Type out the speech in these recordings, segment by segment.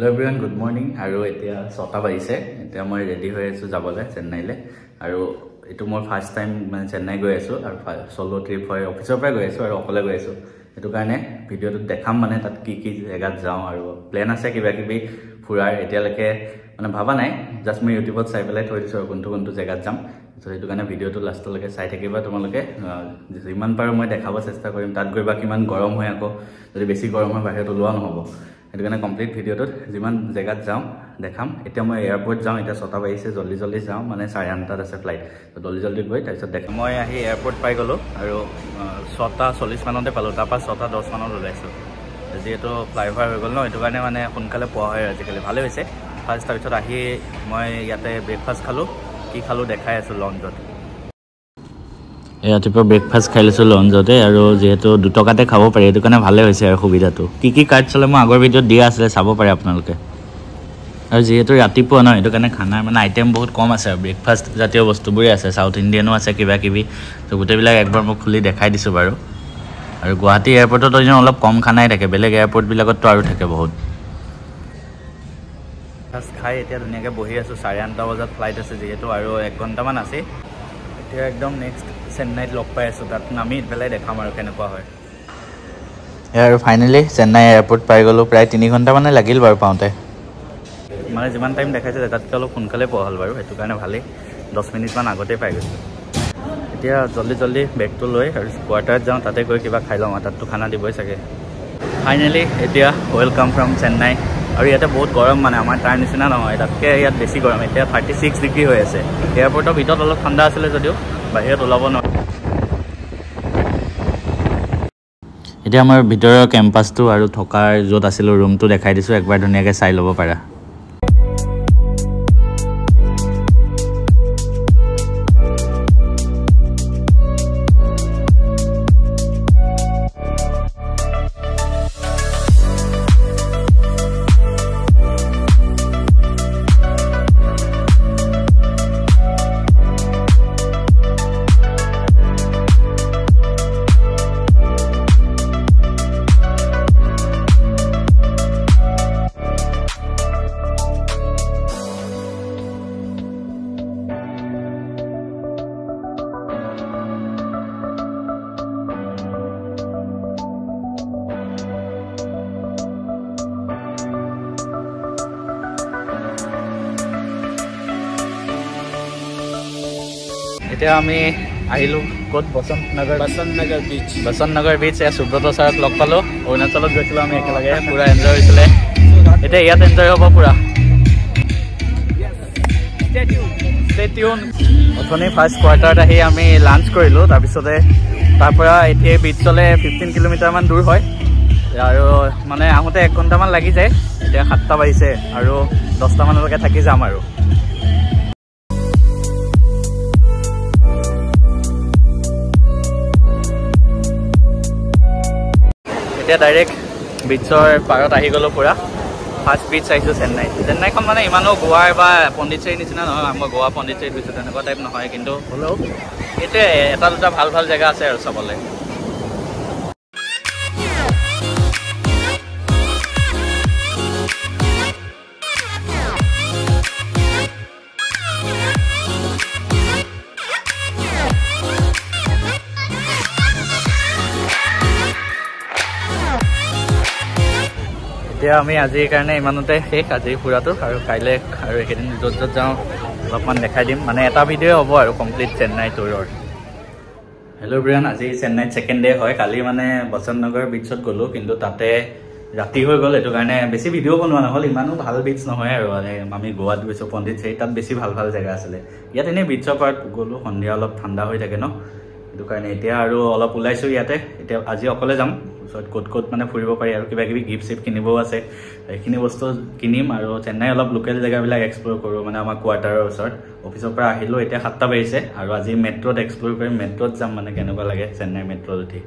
Hello everyone, good morning. Aru etia 6টা বাজিছে এতিয়া মই ৰেডি হৈ আছো যাবলৈ চেন্নাইলে আৰু এটো মোৰ ফাৰ্স্ট টাইম মানে চেন্নাই গৈ আছো আৰু সলো ট্ৰিপ হয় অফিচৰ পৰা গৈ আছো আৰু অকলে গৈ আছো এটো কাৰণে ভিডিওটো দেখাম মানে তাত কি কি জায়গাত যাও আৰু প্ল্যান আছে কিবা কিবি ফুৰাৰ এতিয়ালৈকে মানে ভাবা নাই জাস্ট মই ইউটিউবত চাই পেলাই থৈ দিছো কোনটো জায়গাত যাম তো এটো কাৰণে ভিডিওটো লাষ্টলৈকে চাই থাকিবা তোমালোকে যিমান পাৰো মই দেখাব চেষ্টা কৰিম তাত গৈ বা কিমান গৰম হয় আকৌ যদি বেছি গৰম হয় বাহিৰত ওলোৱা নহব এটো কাৰণে কমপ্লিট ভিডিওটো যিমান জায়গাত যাও দেখাম এতিয়া মই এয়াৰপোৰ্ট যাও এটা 6টা বাজিছে জলদি যাও মানে 8:30 আছে ফ্লাইট তো জলদি গৈ তাৰপিছত দেখাম মই আহি এয়াৰপোৰ্ট পাই গলো আৰু 6:40 মানতে পালো তাৰপা 6:10 মানত ওলাইছো যেহেতু ফ্লাইওভাৰ হৈ গল ন এটো কাৰণে মানে সোনকালে পোৱা হয় আজিকালি ভালে হৈছে ফাৰ্স্ট তাৰপিছত আহি মই ইয়াতে ব্ৰেকফাষ্ট খালো কি খালো দেখাই আছো লঞ্চত ৰাতিপুৱা ব্ৰেকফাষ্ট খাইছো লঞ্চতে আৰু যেহেতু 2 টকাতে খাব পাৰি এটো কাৰণে ভালে হৈছে আৰু সুবিধাটো কি কাৰ্ড চলে মই আগৰ ভিডিওত দিয়া আছে চাব পাৰে আপোনালোকে আৰু যেহেতু ৰাতিপুৱা ন এটো কাৰণে খানাৰ মানে আইটেম বহুত কম আছে ব্ৰেকফাষ্ট জাতীয় বস্তুবোৰে আছে সাউথ ইণ্ডিয়ানো আছে কিবা কিবি তো গোটেইবিলাক একবাৰ মই খুলি দেখাই দিছো বাৰু আৰু গুৱাহাটী এয়াৰপোৰ্টত অলপ কম খানাই থাকে বেলেগ এয়াৰপোৰ্ট বিলাকত তো আৰু থাকে বহুত ফাৰ্স্ট খাই এতিয়া ধুনীয়াকৈ বহি আছো 8:30 বজাত ফ্লাইট আছে যেহেতু আৰু 1 ঘণ্টামান আছে এতিয়া একদম নেক্সট চেন্নাইত লগ পাই আছো তাত নামি পেলাই দেখাম আৰু কেনেকুৱা হয় আৰু ফাইনালি চেন্নাই এয়াৰপোৰ্ট পাই গলো প্ৰায় 3 ঘণ্টা মানে লাগিল বাৰু পাওঁতে মানে যিমান টাইম দেখাইছে তাতকৈ অলপ সোনকালে পোৱা হ'ল বাৰু সেইটো কাৰণে ভালেই 10 মিনিটমান আগতে পাই গৈছো এতিয়া জলদি বেগটো লৈ আৰু কোৱাৰ্টাৰত যাওঁ তাতে গৈ কিবা খাই লওঁ তাততো খানা দিবই চাগে ফাইনালি এতিয়া ওয়েলকাম ফ্ৰম চেন্নাই আৰু ইয়াতে বহুত গৰম মানে আমাৰ তাৰ নিচিনা নহয় তাতকে ইয়াত বেছি গৰম এতিয়া 36 ডিগ্ৰী হৈ আছে এয়াৰপোৰ্টৰ ভিতৰত অলপ ঠাণ্ডা আছিল যদিও বাহিৰত ওলাব নোৱাৰে এতিয়া আমাৰ ভিতৰৰ কেম্পাছটো আৰু থকাৰ য'ত আছিল ৰুমটো দেখাই দিছো একবাৰ ধুনীয়াকৈ চাই ল'ব পাৰা এতিয়া আমি আহিলো কোট বসন্ত নগৰ বিচ এ সুব্ৰত ছাৰক লগ পালো অৰুণাচলত গৈছিলো আমি একেলগে পুৰা এনজয় হৈছিলে এতিয়া ইয়াত এনজয় হ'ব পুৰা ষ্টে টিউন অথনি ফাৰ্ষ্ট কোৱাৰ্টাৰত আহি আমি লাঞ্চ কৰিলো তাৰপিছতে তাৰ পৰা এতিয়া বিচলে 15 কিলোমিটাৰ মান দূৰ হয় আৰু মানে আহোঁতে 1 ঘণ্টামান লাগি যায় এতিয়া 7টা বাজিছে আৰু 10টা মানলৈকে থাকি যাম আৰু এতিয়া ডাইৰেক্ট বিচৰ পাৰত আহি গলো পুৰা ফাৰ্ষ্ট বিচ আহিছো চেন্নাইখন মানে ইমানো গোৱাৰ বা পণ্ডিচেৰীৰ নিচিনা নহয় মই গোৱা পণ্ডিচেৰীত গৈছো তেনেকুৱা টাইপ নহয় কিন্তু হ'লেও এতিয়া এটা দুটা ভাল জেগা আছে আৰু চাবলৈ এতিয়া আমি আজিৰ কাৰণে ইমানতে শেষ আজি ফুৰাটো আৰু কাইলৈ আৰু একেদিন য'ত যাওঁ অলপমান দেখাই দিম মানে এটা ভিডিঅ' হ'ব আৰু কমপ্লিট চেন্নাই টুৰৰ হেল্ল' ব্ৰিয়ান আজি চেন্নাইত ছেকেণ্ড ডে হয় কালি মানে বসন্ত নগৰ বিচত গ'লো কিন্তু তাতে ৰাতি হৈ গ'ল এইটো কাৰণে বেছি ভিডিঅ' বনোৱা নহ'ল ইমানো ভাল বিচ নহয় আৰু মানে আমি গোৱাত গৈছোঁ পণ্ডিচেৰী তাত বেছি ভাল জেগা আছিলে ইয়াত এনেই বিচৰ পাৰত গ'লো সন্ধিয়া অলপ ঠাণ্ডা হৈ থাকে ন সেইটো কাৰণে এতিয়া আৰু অলপ ওলাইছোঁ ইয়াতে এতিয়া আজি অকলে যাম ওচৰত ক'ত মানে ফুৰিব পাৰি আৰু কিবা কিবি গিফ্ট চিফ্ট কিনিবও আছে এইখিনি বস্তু কিনিম আৰু চেন্নাই অলপ লোকেল জেগাবিলাক এক্সপ্ল'ৰ কৰোঁ মানে আমাৰ কোৱাৰ্টাৰৰ ওচৰত অফিচৰ পৰা আহিলোঁ এতিয়া 7টা বাজিছে আৰু আজি মেট্ৰ'ত এক্সপ্ল'ৰ কৰিম মেট্ৰ'ত যাম মানে কেনেকুৱা লাগে চেন্নাই মেট্ৰ'ত উঠি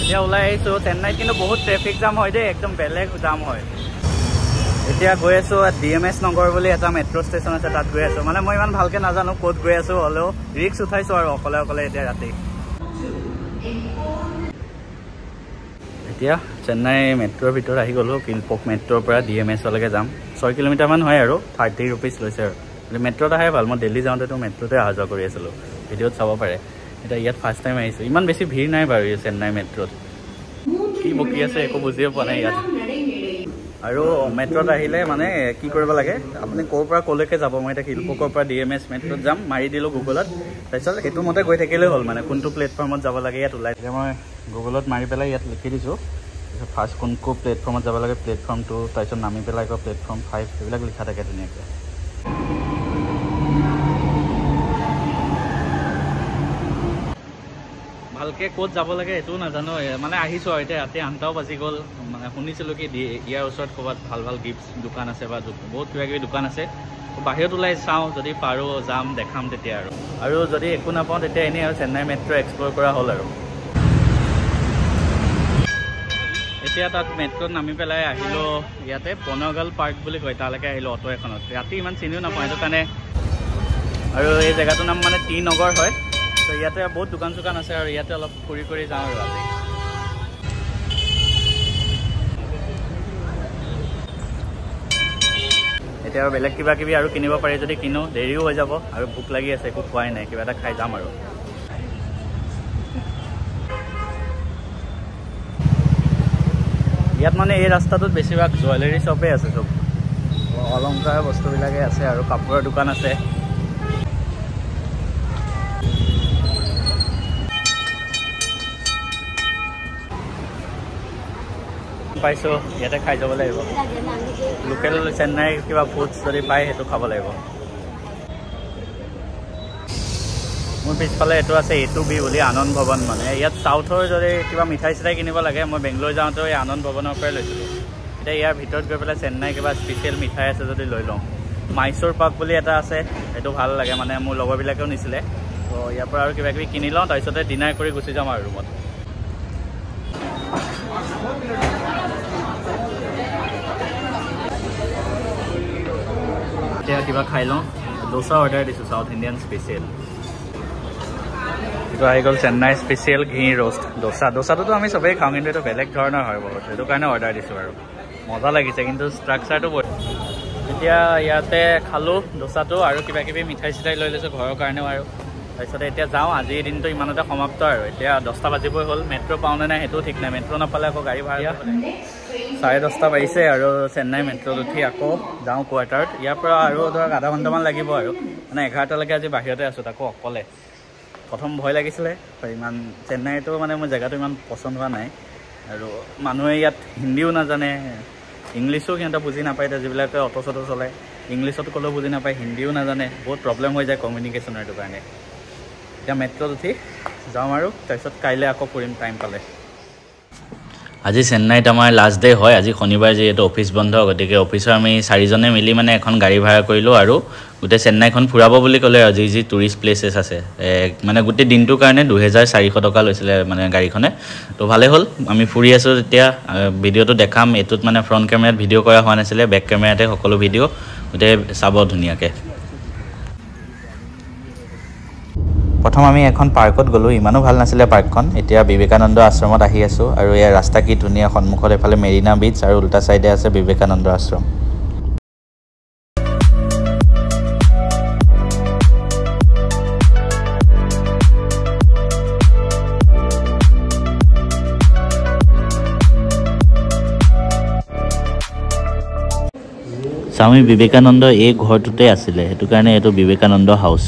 এতিয়া ওলাই আহিছোঁ চেন্নাইত কিন্তু বহুত ট্ৰেফিক জাম হয় দেই একদম বেলেগ জাম হয় এতিয়া গৈ আছো ডিএমএছ নগৰ বুলি এটা মেট্ৰ' ষ্টেচন আছে তাত গৈ আছো মানে মই ইমান ভালকে নাজানো ক'ত গৈ আছো হলেও ৰিক্স উঠাইছো আৰু অকলে অকলে এতিয়া ৰাতি এতিয়া চেন্নাই মেট্ৰৰ ভিতৰত আহি গ'লোঁ কিলপক মেট্ৰৰ পৰা DMSলৈকে যাম 6 কিলোমিটাৰমান হয় আৰু 30 ৰুপিজ লৈছে আৰু মেট্ৰত আহে ভাল মই দিল্লী যাওঁতেতো মেট্ৰতে অহা যোৱা কৰি আছিলোঁ ভিডিঅ'ত চাব পাৰে এতিয়া ইয়াত ফাৰ্ষ্ট টাইম আহিছোঁ ইমান বেছি ভিৰ নাই বাৰু এই চেন্নাই মেট্ৰত কি বকি আছে একো বুজিয়ে পোৱা নাই ইয়াত আৰু মেট্ৰত আহিলে মানে কি কৰিব লাগে আপুনি ক'ৰ পৰা ক'লৈকে যাব মই এতিয়া কিলপকৰ পৰা DMS মেট্ৰত যাম মাৰি দিলোঁ গুগলত তাৰপিছত সেইটো মতে গৈ থাকিলেই হ'ল মানে কোনটো প্লেটফৰ্মত যাব লাগে ইয়াত ওলাই এতিয়া মই গুগলত মাৰি পেলাই ইয়াত লিখি দিছোঁ ফাৰ্ষ্ট কোনটো প্লেটফৰ্মত যাব লাগে প্লেটফৰ্ম 2 তাৰপিছত নামি পেলাই আকৌ প্লেটফৰ্ম 5 এইবিলাক লিখা থাকে ধুনীয়াকৈ ভালকৈ ক'ত যাব লাগে এইটোও নাজানো মানে আহিছোঁ আৰু এতিয়া ৰাতি 8টাও বাজি গ'ল মানে শুনিছিলোঁ কি ইয়াৰ ওচৰত ক'ৰবাত ভাল ভাল গিফ্ট দোকান আছে বা বহুত কিবাকিবি দোকান আছে বাহিৰত ওলাই চাওঁ যদি পাৰোঁ যাম দেখাম তেতিয়া আৰু যদি একো নাপাওঁ তেতিয়া এনেই আৰু চেন্নাই মেট্ৰ' এক্সপ্ল'ৰ কৰা হ'ল আৰু এতিয়া তাত মেট্ৰত নামি পেলাই আহিলোঁ ইয়াতে পনগাল পাৰ্ক বুলি কয় তালৈকে আহিলোঁ অটো এখনত ৰাতি ইমান চিনিও নাপাওঁ সেইটো কাৰণে আৰু এই জেগাটোৰ নাম মানে টি নগৰ হয় তো ইয়াতে বহুত দোকান চোকান আছে আৰু ইয়াতে অলপ ফুৰি কৰি যাওঁ আৰু আজি এতিয়া আৰু বেলেগ কিবা কিবি আৰু কিনিব পাৰি যদি কিনো দেৰিও হৈ যাব আৰু ভোক লাগি আছে একো খোৱাই নাই কিবা এটা খাই যাম আৰু ইয়াত মানে এই ৰাস্তাটোত বেছিভাগ জুৱেলাৰী শ্বপেই আছে চব অলংকাৰ বস্তুবিলাকে আছে আৰু কাপোৰৰ দোকান আছে পাইছোঁ ইয়াতে খাই যাব লাগিব লোকেল চেন্নাই কিবা ফুডছ যদি পায় সেইটো খাব লাগিব মোৰ পিছফালে এইটো আছে A2B বুলি আনন্দ ভৱন মানে ইয়াত চাউথৰ যদি কিবা মিঠাই চিঠাই কিনিব লাগে মই বেংগলোৰ যাওঁতেও এই আনন্দ ভৱনৰ পৰাই লৈছিলোঁ এতিয়া ইয়াৰ ভিতৰত গৈ পেলাই চেন্নাই কিবা স্পেচিয়েল মিঠাই আছে যদি লৈ লওঁ মাইচুৰ পাক বুলি এটা আছে সেইটো ভাল লাগে মানে মোৰ লগৰবিলাকেও নিছিলে তো ইয়াৰ পৰা আৰু কিবা কিবি কিনি লওঁ তাৰপিছতে ডিনাৰ কৰি গুচি যাম আৰু ৰুমত এতিয়া কিবা খাই লওঁ ডোচা অৰ্ডাৰ দিছোঁ চাউথ ইণ্ডিয়ান স্পেচিয়েল এইটো আহি গ'ল চেন্নাই স্পেচিয়েল ঘি ৰোষ্ট ডোচাটোতো আমি চবেই খাওঁ কিন্তু এইটো বেলেগ ধৰণৰ হয় বহুত সেইটো কাৰণে অৰ্ডাৰ দিছোঁ আৰু মজা লাগিছে কিন্তু ষ্ট্ৰাকচাৰটো বহুত এতিয়া ইয়াতে খালোঁ ডোচাটো আৰু কিবা কিবি মিঠাই চিঠাই লৈ লৈছোঁ ঘৰৰ কাৰণেও আৰু তাৰপিছতে এতিয়া যাওঁ আজিৰ দিনটো ইমানতে সমাপ্ত আৰু এতিয়া 10টা বাজিবই হ'ল মেট্ৰ' পাওঁনে নাই সেইটোও ঠিক নাই মেট্ৰ' নাপালে আকৌ গাড়ী ভাড়া 10:30 বাজিছে আৰু চেন্নাই মেট্ৰত উঠি আকৌ যাওঁ কোৱাৰ্টাৰত ইয়াৰ পৰা আৰু ধৰক আধা ঘণ্টামান লাগিব আৰু মানে 11টালৈকে আজি বাহিৰতে আছোঁ তাকো অকলে প্ৰথম ভয় লাগিছিলে ইমান চেন্নাইতো মানে মোৰ জেগাটো ইমান পচন্দ হোৱা নাই আৰু মানুহে ইয়াত হিন্দীও নাজানে ইংলিছো সিহঁতে বুজি নাপায় এতিয়া যিবিলাকে অটো চটো চলায় ইংলিছত ক'লেও বুজি নাপায় হিন্দীও নাজানে বহুত প্ৰব্লেম হৈ যায় কমিউনিকেশ্যনৰ এইটো কাৰণে এতিয়া মেট্ৰত উঠি যাওঁ আৰু তাৰপিছত কাইলৈ আকৌ ফুৰিম টাইম পালে আজি চেন্নাইত আমাৰ লাষ্ট ডে হয় আজি শনিবাৰ যিহেতু অফিচ বন্ধ গতিকে অফিচৰ আমি 4জনে মিলি মানে এখন গাড়ী ভাড়া কৰিলোঁ আৰু গোটেই চেন্নাইখন ফুৰাব বুলি ক'লে আৰু যি টুৰিষ্ট প্লেচেছ আছে মানে গোটেই দিনটোৰ কাৰণে 2400 টকা লৈছিলে মানে গাড়ীখনে তো ভালে হ'ল আমি ফুৰি আছোঁ তেতিয়া ভিডিঅ'টো দেখাম এইটোত মানে ফ্ৰণ্ট কেমেৰাত ভিডিঅ' কৰা হোৱা নাছিলে বেক কেমেৰাতে সকলো ভিডিঅ' গোটেই চাব ধুনীয়াকৈ প্ৰথম আমি এখন পাৰ্কত গ'লোঁ ইমানো ভাল নাছিলে পাৰ্কখন এতিয়া বিবেকানন্দ আশ্ৰমত আহি আছোঁ আৰু ইয়াৰ ৰাস্তা কি ধুনীয়া সন্মুখত এফালে মেৰিনা বিচ আৰু উল্টা চাইডে আছে বিবেকানন্দ আশ্ৰম স্বামী বিবেকানন্দ এই ঘৰটোতে আছিলে সেইটো কাৰণে এইটো বিবেকানন্দ হাউচ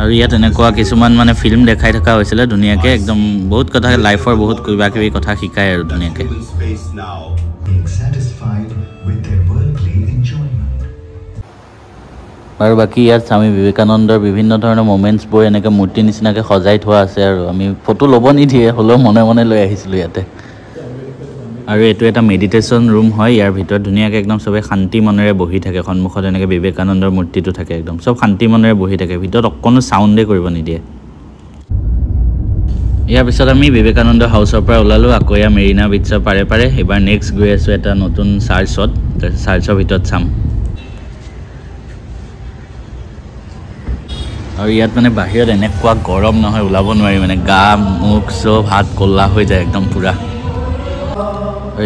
আৰু ইয়াত এনেকুৱা কিছুমান মানে ফিল্ম দেখাই থকা হৈছিলে ধুনীয়াকৈ একদম বহুত কথা লাইফৰ বহুত কিবা কিবি কথা শিকায় আৰু ধুনীয়াকৈ আৰু বাকী ইয়াত স্বামী বিবেকানন্দৰ বিভিন্ন ধৰণৰ মোমেণ্টছবোৰ এনেকৈ মূৰ্তি নিচিনাকৈ সজাই থোৱা আছে আৰু আমি ফটো ল'ব নিদিয়ে হ'লেও মনে মনে লৈ আহিছিলোঁ ইয়াতে আৰু এইটো এটা মেডিটেশ্যন ৰুম হয় ইয়াৰ ভিতৰত ধুনীয়াকৈ একদম চবে শান্তি মনেৰে বহি থাকে সন্মুখত এনেকৈ বিবেকানন্দৰ মূৰ্তিটো থাকে একদম চব শান্তি মনেৰে বহি থাকে ভিতৰত অকণো চাউণ্ডে কৰিব নিদিয়ে ইয়াৰ পিছত আমি বিবেকানন্দ হাউচৰ পৰা ওলালোঁ আকৌ ইয়াৰ মেৰিনা বিচৰ পাৰে পাৰে এবাৰ নেক্সট গৈ আছোঁ এটা নতুন চাৰ্চত চাৰ্চৰ ভিতৰত চাম আৰু ইয়াত মানে বাহিৰত এনেকুৱা গৰম নহয় ওলাব নোৱাৰি মানে গা মুখ চব হাত ক'লা হৈ যায় একদম পূৰা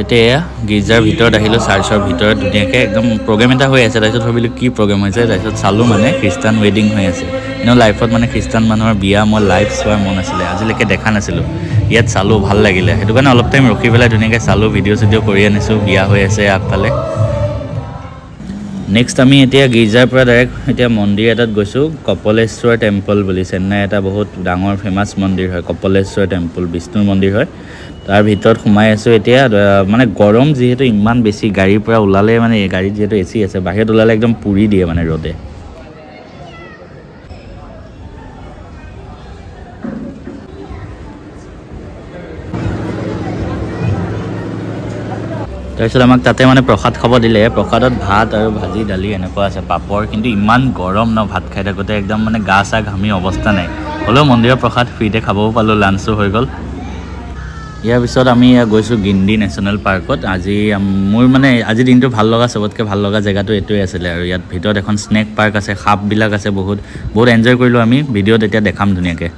এতিয়া গীৰ্জাৰ ভিতৰত আহিলোঁ চাৰ্চৰ ভিতৰত ধুনীয়াকৈ একদম প্ৰগ্ৰেম এটা হৈ আছে তাৰপিছত ভাবিলোঁ কি প্ৰগ্ৰেম হৈছে তাৰপিছত চালোঁ মানে খ্ৰীষ্টান ৱেডিং হৈ আছে এনেও লাইফত মানে খ্ৰীষ্টান মানুহৰ বিয়া মই লাইভ চোৱাৰ মন আছিলে আজিলৈকে দেখা নাছিলোঁ ইয়াত চালোঁ ভাল লাগিলে সেইটো কাৰণে অলপ টাইম ৰখি পেলাই ধুনীয়াকৈ চালোঁ ভিডিঅ' চিডিঅ' কৰি আনিছোঁ বিয়া হৈ আছে আগফালে নেক্সট আমি এতিয়া গীৰ্জাৰ পৰা ডাইৰেক্ট এতিয়া মন্দিৰ এটাত গৈছোঁ কপলেশ্বৰ টেম্পল বুলি চেন্নাই এটা বহুত ডাঙৰ ফেমাছ মন্দিৰ হয় কপলেশ্বৰ টেম্পল বিষ্ণুৰ মন্দিৰ হয় তাৰ ভিতৰত সোমাই আছোঁ এতিয়া মানে গৰম যিহেতু ইমান বেছি গাড়ীৰ পৰা ওলালে মানে গাড়ীত যিহেতু এচি আছে বাহিৰত ওলালে একদম পুৰি দিয়ে মানে ৰ'দে তাৰপিছত আমাক তাতে মানে প্ৰসাদ খাব দিলে প্ৰসাদত ভাত আৰু ভাজি দালি এনেকুৱা আছে পাপৰ কিন্তু ইমান গৰম ন ভাত খাই থাকোঁতে একদম মানে গা চা ঘামি অৱস্থা নাই হ'লেও মন্দিৰৰ প্ৰসাদ ফ্ৰীতে খাবও পালোঁ লাঞ্চো হৈ গ'ল ইয়াৰ পিছত আমি গৈছোঁ গিণ্ডি নেশ্যনেল পাৰ্কত মোৰ মানে আজি দিনটো ভাল লগা চবতকৈ ভাল লগা জেগাটো এইটোৱে আছিলে আৰু ইয়াত ভিতৰত এখন স্নেক পাৰ্ক আছে সাপবিলাক আছে বহুত এনজয় কৰিলোঁ আমি ভিডিঅ'ত এতিয়া দেখাম ধুনীয়াকৈ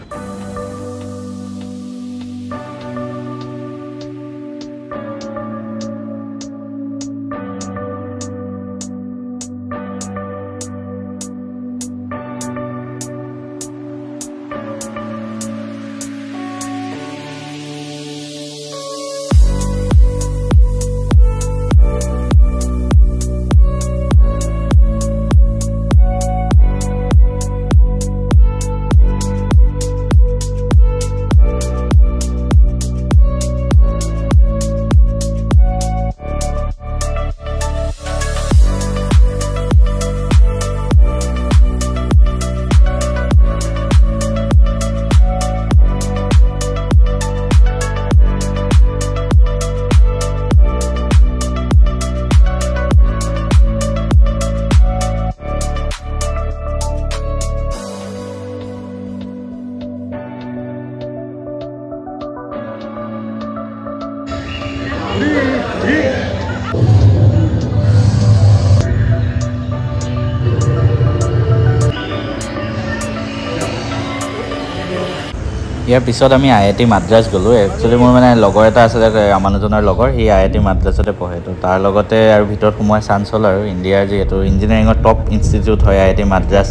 ইয়াৰ পিছত আমি IIT মাদ্ৰাজ গ'লোঁ একচুৱেলি মোৰ মানে লগৰ এটা আছিলে ৰামানুজনৰ লগৰ সি IIT মাদ্ৰাজতে পঢ়ে তো তাৰ লগতে আৰু ভিতৰত সোমোৱাৰ চান্স হ'ল আৰু ইণ্ডিয়াৰ যিহেতু ইঞ্জিনিয়াৰিঙৰ টপ ইনষ্টিটিউট হয় IIT মাদ্ৰাজ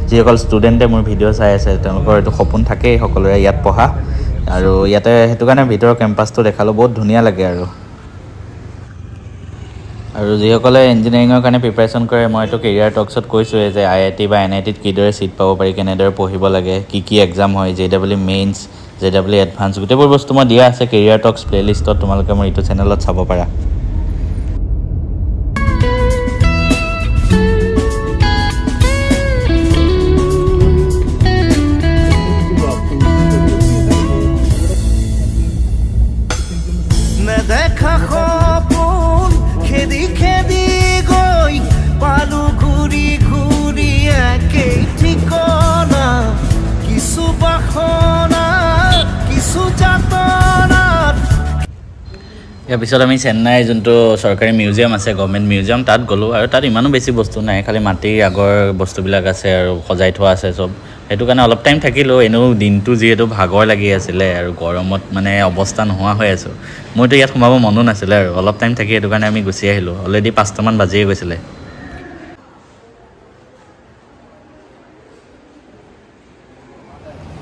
যিসকল ষ্টুডেণ্টে মোৰ ভিডিঅ' চাই আছে তেওঁলোকৰ এইটো সপোন থাকেই সকলোৰে ইয়াত পঢ়া আৰু ইয়াতে সেইটো কাৰণে ভিতৰৰ কেম্পাছটো দেখালোঁ বহুত ধুনীয়া লাগে আৰু যিসকলে ইঞ্জিনিয়াৰিঙৰ কাৰণে প্ৰিপেৰেশ্যন কৰে মই এইটো কেৰিয়াৰ টকছত কৈছোঁৱে যে IIT বা NITত কিদৰে ছিট পাব পাৰি কেনেদৰে পঢ়িব লাগে কি এক্সাম হয় JEE মেইনছ JEE এডভান্স গোটেইবোৰ বস্তু মই দিয়া আছে কেৰিয়াৰ টক্স প্লেলিষ্টত তোমালোকে মোৰ এইটো চেনেলত চাব পাৰা ইয়াৰ পিছত আমি চেন্নাইৰ যোনটো চৰকাৰী মিউজিয়াম আছে গভৰ্ণমেণ্ট মিউজিয়াম তাত গ'লোঁ আৰু তাত ইমানো বেছি বস্তু নাই খালি মাটিৰ আগৰ বস্তুবিলাক আছে আৰু সজাই থোৱা আছে চব সেইটো কাৰণে অলপ টাইম থাকিলোঁ এনেও দিনটো যিহেতু ভাগৰ লাগি আছিলে আৰু গৰমত মানে অৱস্থা নোহোৱা হৈ আছোঁ মইতো ইয়াত সোমাব মনো নাছিলে আৰু অলপ টাইম থাকি সেইটো কাৰণে আমি গুচি আহিলোঁ অলৰেডি 5টামান বাজিয়ে গৈছিলে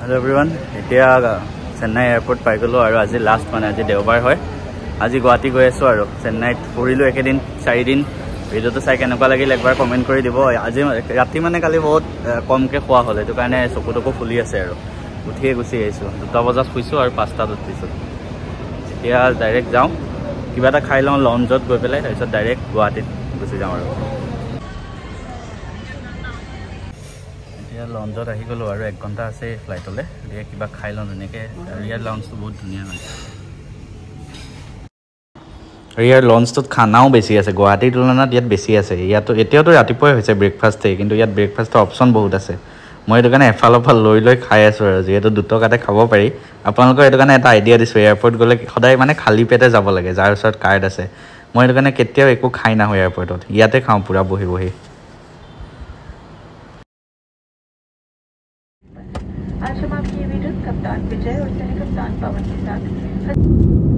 হেল্ল' এভৰিৱান এতিয়া চেন্নাই এয়াৰপৰ্ট পাই গ'লোঁ আৰু আজি লাষ্ট মানে আজি দেওবাৰ হয় আজি গুৱাহাটী গৈ আছোঁ আৰু চেন্নাইত ফুৰিলোঁ একেদিন 4 দিন ভিডিঅ'টো চাই কেনেকুৱা লাগিল একবাৰ কমেণ্ট কৰি দিব আজি ৰাতি মানে কালি বহুত কমকৈ খোৱা হ'ল সেইটো কাৰণে চকুটকু ফুলি আছে আৰু উঠিয়ে গুচি আহিছোঁ 2টা বজাত শুইছোঁ আৰু 5টাত উঠিছোঁ এতিয়া ডাইৰেক্ট যাওঁ কিবা এটা খাই লওঁ লঞ্চত গৈ পেলাই তাৰপিছত ডাইৰেক্ট গুৱাহাটীত গুচি যাওঁ আৰু এতিয়া লঞ্চত আহি গ'লোঁ আৰু 1 ঘণ্টা আছে ফ্লাইটলৈ এতিয়া কিবা খাই লওঁ ধুনীয়াকৈ আৰু ইয়াৰ লঞ্চটো বহুত ধুনীয়া হয় আৰু ইয়াৰ লঞ্চটোত খানাও বেছি আছে গুৱাহাটীৰ তুলনাত ইয়াত বেছি আছে এতিয়াতো ৰাতিপুৱাই হৈছে ব্ৰেকফাষ্টেই কিন্তু ইয়াত ব্ৰেকফাষ্টৰ অপশ্যন বহুত আছে মই সেইটো কাৰণে এফালৰ পৰা লৈ খাই আছোঁ আৰু যিহেতু 2 টকাতে খাব পাৰি আপোনালোকৰ সেইটো কাৰণে এটা আইডিয়া দিছোঁ এয়াৰপৰ্ট গ'লে সদায় মানে খালী পেটে যাব লাগে যাৰ ওচৰত কাৰ্ড আছে মই সেইটো কাৰণে কেতিয়াও একো খাই নাহোঁ এয়াৰপৰ্টত ইয়াতে খাওঁ পূৰা বহি आज हम आपकी वीडियो कप्तान विजय और सह कप्तान पवन के साथ